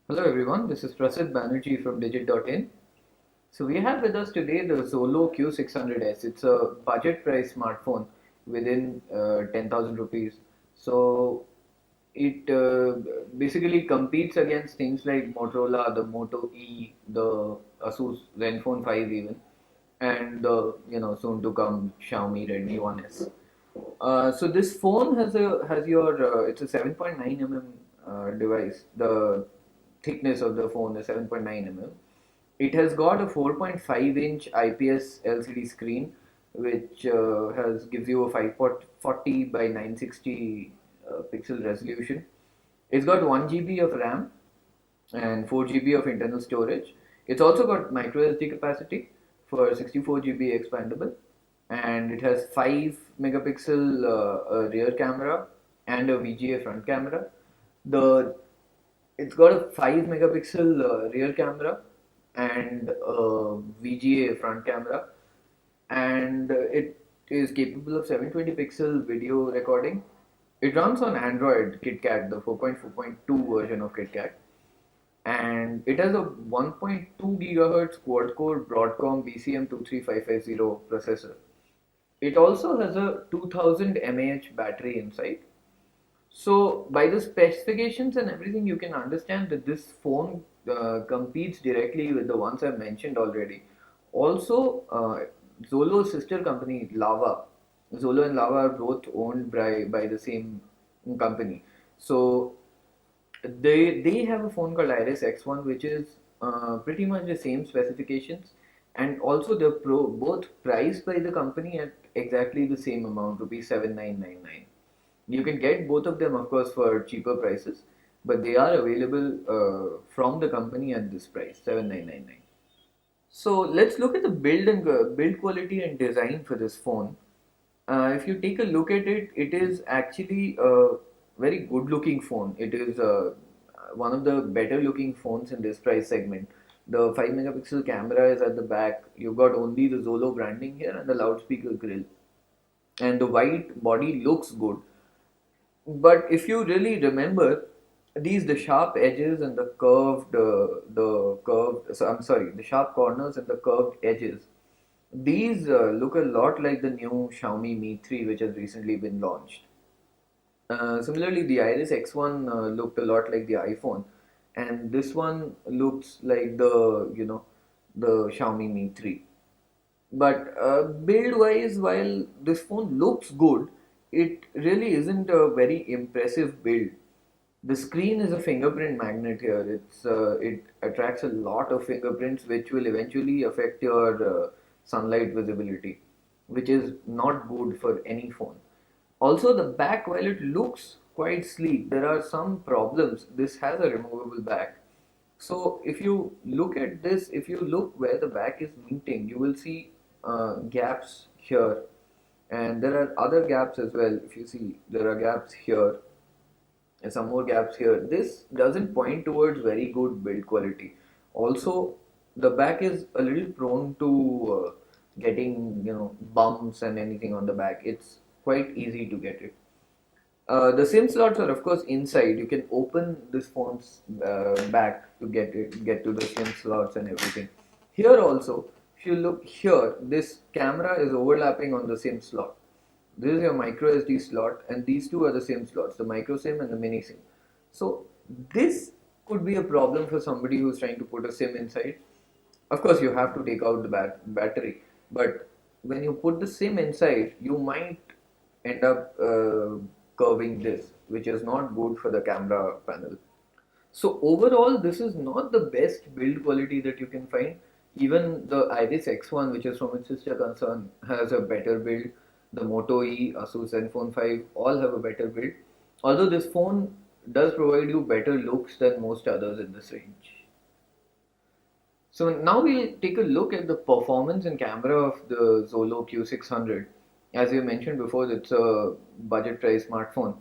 Hello everyone, this is Prasid Banerjee from Digit.in. So we have with us today the Xolo Q600s. It's a budget price smartphone within 10,000 rupees. So it basically competes against things like Motorola, the Moto E, the Asus Zenfone 5 even, and the soon to come Xiaomi Redmi 1S. So this phone has your it's a 7.9 device. The thickness of the phone is 7.9 mm. It has got a 4.5-inch IPS LCD screen, which has gives you a 540 by 960 pixel resolution. It's got 1 GB of RAM and 4 GB of internal storage. It's also got micro SD capacity for 64 GB expandable, and it has 5 megapixel rear camera and a VGA front camera. The It's got a 5 megapixel rear camera and a VGA front camera, and it is capable of 720 pixel video recording. It runs on Android KitKat, the 4.4.2 version of KitKat, and it has a 1.2 gigahertz quad core Broadcom BCM23550 processor. It also has a 2000 mAh battery inside. So by the specifications and everything, you can understand that this phone competes directly with the ones I mentioned already. Also, Xolo's sister company Lava, Xolo and Lava are both owned by the same company. So they have a phone called Iris X1, which is pretty much the same specifications, and also they're both priced by the company at exactly the same amount, rupees 7999. You can get both of them, of course, for cheaper prices, but they are available from the company at this price, 7999. So let's look at the build quality and design for this phone. If you take a look at it, it is actually a very good looking phone. It is one of the better looking phones in this price segment. The 5 megapixel camera is at the back. You've got only the Xolo branding here and the loudspeaker grill. And the white body looks good. But if you really remember, the sharp edges and the sharp corners and the curved edges, these look a lot like the new Xiaomi Mi 3, which has recently been launched. Similarly, the Iris X1 looked a lot like the iPhone, and this one looks like the Xiaomi Mi 3. But build wise, while this phone looks good, it really isn't a very impressive build. The screen is a fingerprint magnet here. It attracts a lot of fingerprints, which will eventually affect your sunlight visibility, which is not good for any phone. Also, the back, while it looks quite sleek, there are some problems. This has a removable back. So if you look at this, if you look where the back is meeting, you will see gaps here, and there are other gaps as well. If you see, there are gaps here and some more gaps here. This doesn't point towards very good build quality. Also, the back is a little prone to getting bumps and anything on the back. It's quite easy to get it. The SIM slots are of course inside. You can open this phone's back to get to the SIM slots and everything. Here also, if you look here, this camera is overlapping on the SIM slot. This is your micro SD slot, and these two are the SIM slots, the micro SIM and the mini SIM. So this could be a problem for somebody who's trying to put a SIM inside. Of course, you have to take out the battery, but when you put the SIM inside, you might end up curving this, which is not good for the camera panel. So overall, this is not the best build quality that you can find. Even the Iris X1, which is from its sister concern, has a better build. The Moto E, Asus Zenfone 5 all have a better build. Although this phone does provide you better looks than most others in this range. So now we'll take a look at the performance and camera of the Xolo Q600. As you mentioned before, it's a budget price smartphone.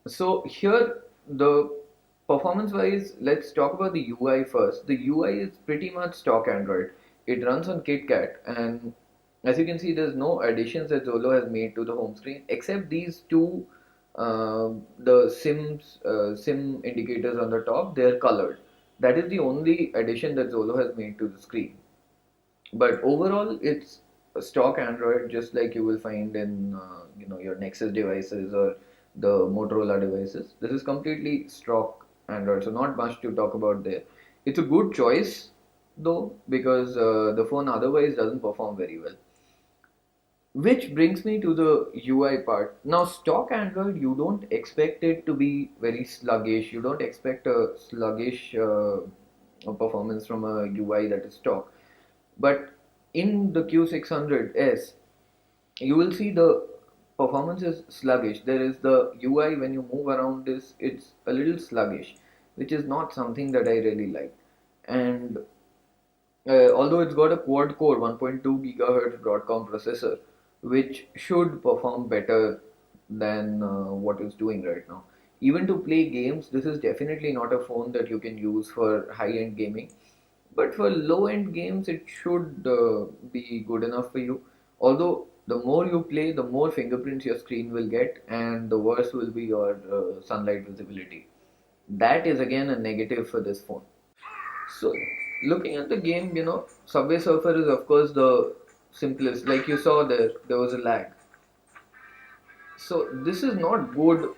So here, the performance wise, let's talk about the UI first. The UI is pretty much stock Android. It runs on KitKat, and as you can see, there's no additions that Xolo has made to the home screen except these two, the SIM indicators on the top. They're colored. That is the only addition that Xolo has made to the screen. But overall, it's a stock Android, just like you will find in your Nexus devices or the Motorola devices. This is completely stock Android, so not much to talk about there. It's a good choice though, because the phone otherwise doesn't perform very well. Which brings me to the UI part. Now, stock Android, you don't expect it to be very sluggish. You don't expect a sluggish performance from a UI that is stock. But in the Q600s, you will see the performance is sluggish. There is the UI when you move around this, it's a little sluggish, which is not something that I really like. And although it's got a quad core 1.2 gigahertz Broadcom processor, which should perform better than what it's doing right now. Even to play games, this is definitely not a phone that you can use for high-end gaming. But for low-end games, it should be good enough for you. Although the more you play, the more fingerprints your screen will get, and the worse will be your sunlight visibility. That is again a negative for this phone. So, looking at the game, Subway Surfer is of course the simplest. Like you saw there was a lag. So this is not good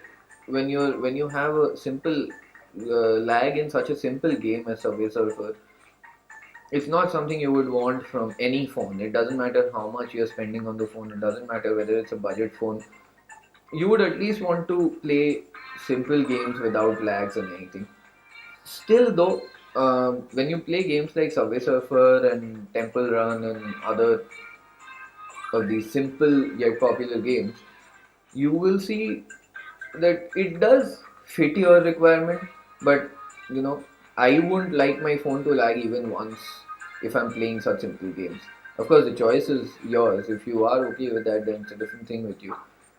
when you have a simple lag in such a simple game as Subway Surfer. It's not something you would want from any phone. It doesn't matter how much you're spending on the phone. It doesn't matter whether it's a budget phone. You would at least want to play simple games without lags and anything. Still, though, when you play games like Subway Surfer and Temple Run and other of these simple yet popular games, you will see that it does fit your requirement. But you know, I wouldn't like my phone to lag even once if I'm playing such simple games. Of course, the choice is yours. If you are okay with that, then it's a different thing with you.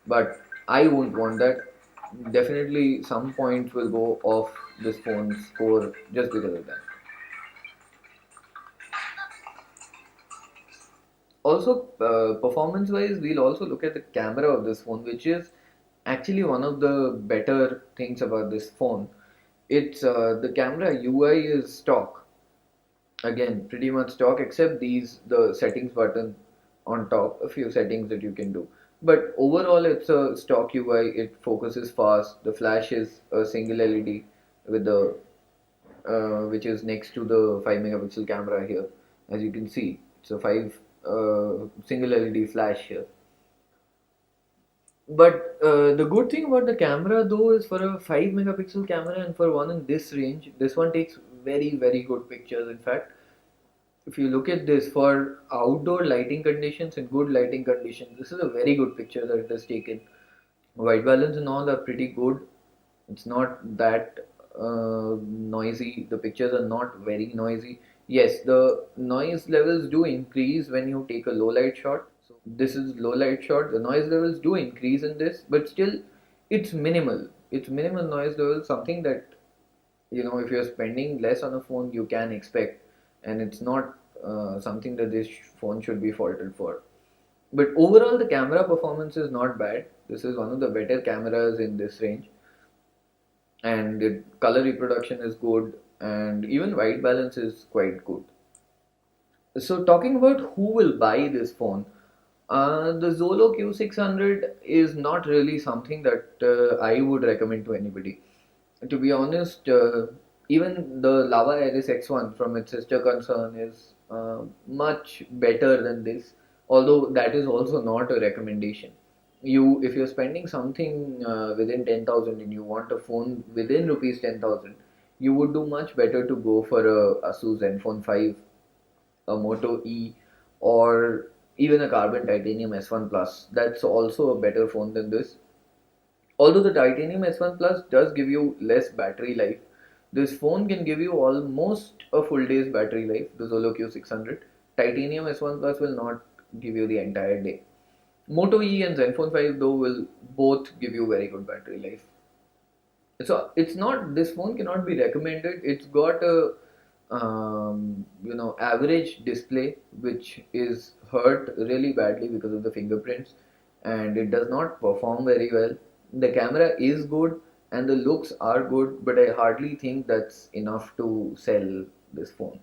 But I wouldn't want that. Definitely, some points will go off this phone's score just because of that. Also, performance wise, we'll also look at the camera of this phone, which is actually one of the better things about this phone. It's the camera UI is stock, again pretty much stock, except these the settings button on top, a few settings that you can do. But overall, it's a stock UI. It focuses fast. The flash is a single LED with the which is next to the 5 megapixel camera here. As you can see, it's a 5 single LED flash here. But the good thing about the camera though is, for a 5 megapixel camera and for one in this range, this one takes very good pictures. In fact, if you look at this for outdoor lighting conditions and good lighting conditions, this is a very good picture that it has taken. White balance and all are pretty good. It's not that noisy. The pictures are not very noisy. Yes, the noise levels do increase when you take a low light shot. So this is low light shot. The noise levels do increase in this, but still, it's minimal. It's minimal noise level. Something that, if you're spending less on a phone, you can expect, and it's not something that this phone should be faulted for. But overall, the camera performance is not bad. This is one of the better cameras in this range, and the color reproduction is good, and even white balance is quite good. So talking about who will buy this phone, the Xolo Q600 is not really something that I would recommend to anybody. To be honest, even the Lava Iris X1 from its sister concern is much better than this, although that is also not a recommendation. If you're spending something within 10,000 and you want a phone within rupees 10,000, you would do much better to go for a Asus Zenfone 5, a Moto E, or even a Carbon Titanium S1 Plus. That's also a better phone than this. Although the Titanium S1 Plus does give you less battery life, this phone can give you almost a full day's battery life, the Xolo Q600. Titanium S1 Plus will not give you the entire day. Moto E and Zenfone 5 though will both give you very good battery life. So it's not, this phone cannot be recommended. It's got a average display which is hurt really badly because of the fingerprints, and it does not perform very well. The camera is good, and the looks are good, but I hardly think that's enough to sell this phone.